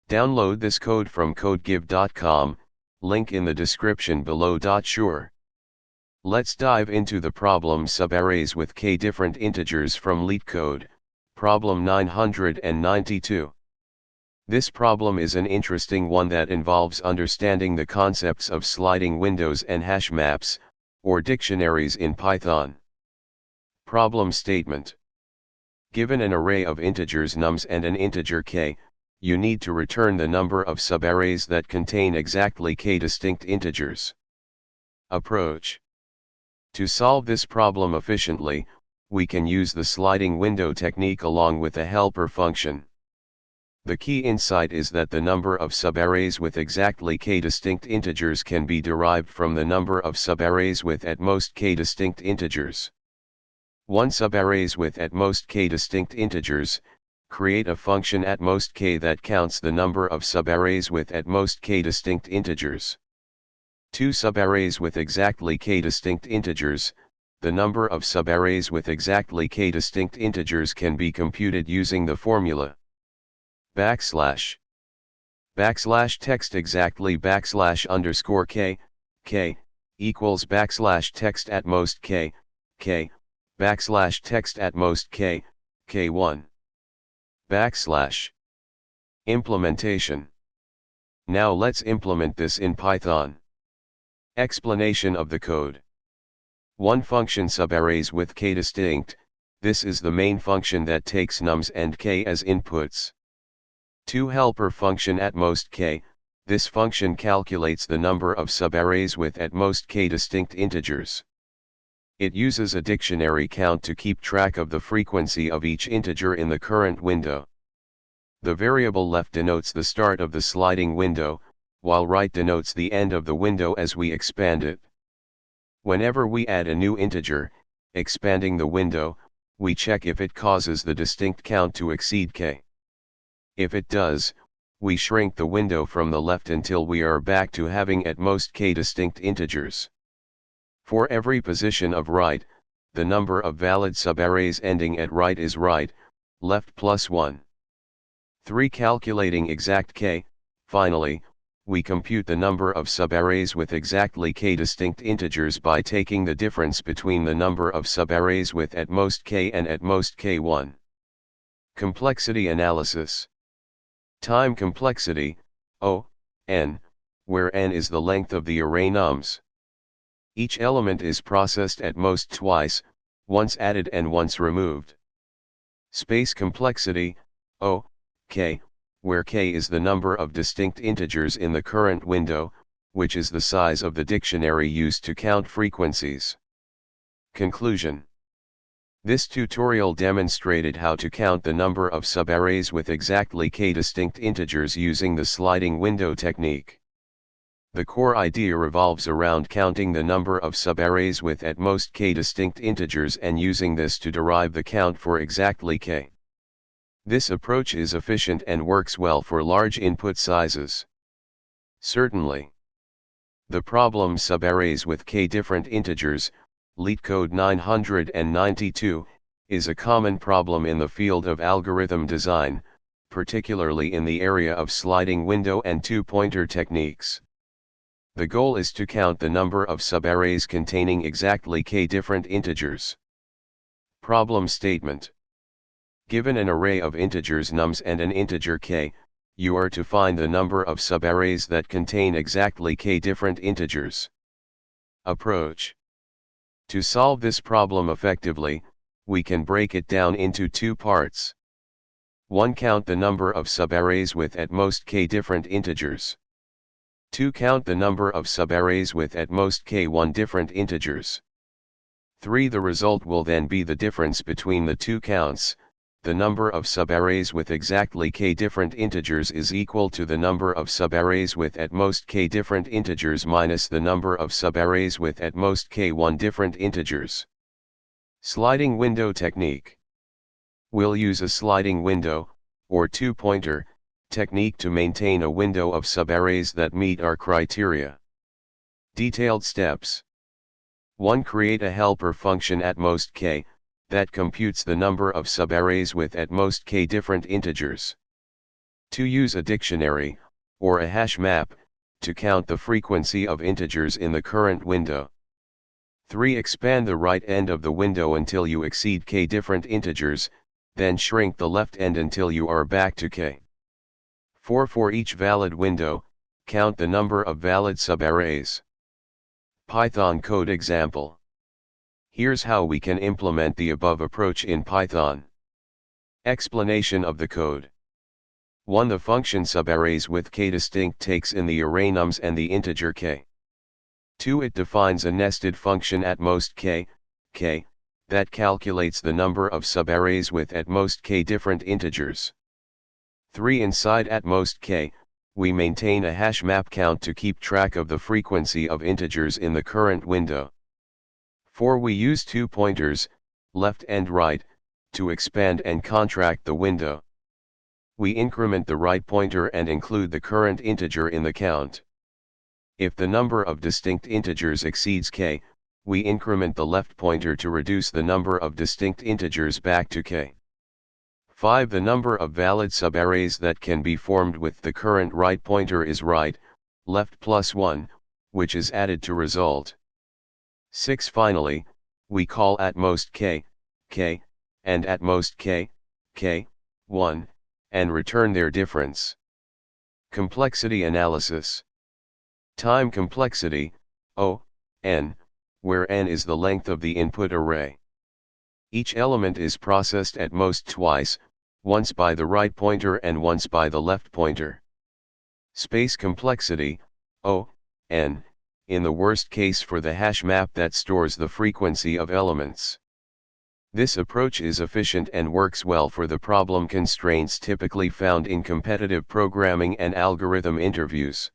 Download this code from codegive.com, link in the description below. Sure. Let's dive into the problem subarrays with k different integers from leetcode, problem 992. This problem is an interesting one that involves understanding the concepts of sliding windows and hash maps, or dictionaries in Python. Problem statement. Given an array of integers nums and an integer k, you need to return the number of subarrays that contain exactly k distinct integers. Approach. To solve this problem efficiently, we can use the sliding window technique along with a helper function. The key insight is that the number of subarrays with exactly k distinct integers can be derived from the number of subarrays with at most k distinct integers. 1 subarrays with at most k distinct integers, create a function atmostk that counts the number of subarrays with at most k distinct integers. 2 subarrays with exactly k distinct integers, the number of subarrays with exactly k distinct integers can be computed using the formula backslash text exactly _k, k, equals text at most k, k, text at most k, k1. Implementation. Now let's implement this in Python. Explanation of the code. 1 function subarrays with k distinct, this is the main function that takes nums and k as inputs. 2 helper function atmostk, this function calculates the number of subarrays with at most k distinct integers. It uses a dictionary count to keep track of the frequency of each integer in the current window. The variable left denotes the start of the sliding window, while right denotes the end of the window as we expand it. Whenever we add a new integer, expanding the window, we check if it causes the distinct count to exceed k. If it does, we shrink the window from the left until we are back to having at most k distinct integers. For every position of right, the number of valid subarrays ending at right is right, left plus 1. 3. Calculating exact k, finally, we compute the number of subarrays with exactly k distinct integers by taking the difference between the number of subarrays with at most k and at most k1. Complexity analysis. Time complexity, O, n, where n is the length of the array nums. Each element is processed at most twice, once added and once removed. Space complexity, O, k, where k is the number of distinct integers in the current window, which is the size of the dictionary used to count frequencies. Conclusion. This tutorial demonstrated how to count the number of subarrays with exactly k distinct integers using the sliding window technique. The core idea revolves around counting the number of subarrays with at most k distinct integers and using this to derive the count for exactly k. This approach is efficient and works well for large input sizes. Certainly. The problem subarrays with k different integers, leetcode 992, is a common problem in the field of algorithm design, particularly in the area of sliding window and two-pointer techniques. The goal is to count the number of subarrays containing exactly k different integers. Problem statement. Given an array of integers nums and an integer k, you are to find the number of subarrays that contain exactly k different integers. Approach. To solve this problem effectively, we can break it down into 2 parts. 1. Count the number of subarrays with at most k different integers. 2. Count the number of subarrays with at most k1 different integers. 3. The result will then be the difference between the 2 counts. The number of subarrays with exactly k different integers is equal to the number of subarrays with at most k different integers minus the number of subarrays with at most k1 different integers. Sliding window technique. We'll use a sliding window, or two-pointer, technique to maintain a window of subarrays that meet our criteria. Detailed steps. 1. Create a helper function atmostk, that computes the number of subarrays with at most k different integers. To use a dictionary, or a hash map, to count the frequency of integers in the current window. 3. Expand the right end of the window until you exceed k different integers, then shrink the left end until you are back to k. 4. For each valid window, count the number of valid subarrays. Python code example. Here's how we can implement the above approach in Python. Explanation of the code. 1. The function subarrays with k distinct takes in the array nums and the integer k. 2. It defines a nested function atmostk, k, that calculates the number of subarrays with at most k different integers. 3. Inside atmostk, we maintain a hash map count to keep track of the frequency of integers in the current window. 4. We use 2 pointers, left and right, to expand and contract the window. We increment the right pointer and include the current integer in the count. If the number of distinct integers exceeds k, we increment the left pointer to reduce the number of distinct integers back to k. 5. The number of valid subarrays that can be formed with the current right pointer is right, left plus 1, which is added to result. 6. Finally, we call atmostk, k, and atmostk, k, 1, and return their difference. Complexity analysis. Time complexity, O, n, where n is the length of the input array. Each element is processed at most twice, once by the right pointer and once by the left pointer. Space complexity, O, n, in the worst case for the hash map that stores the frequency of elements. This approach is efficient and works well for the problem constraints typically found in competitive programming and algorithm interviews.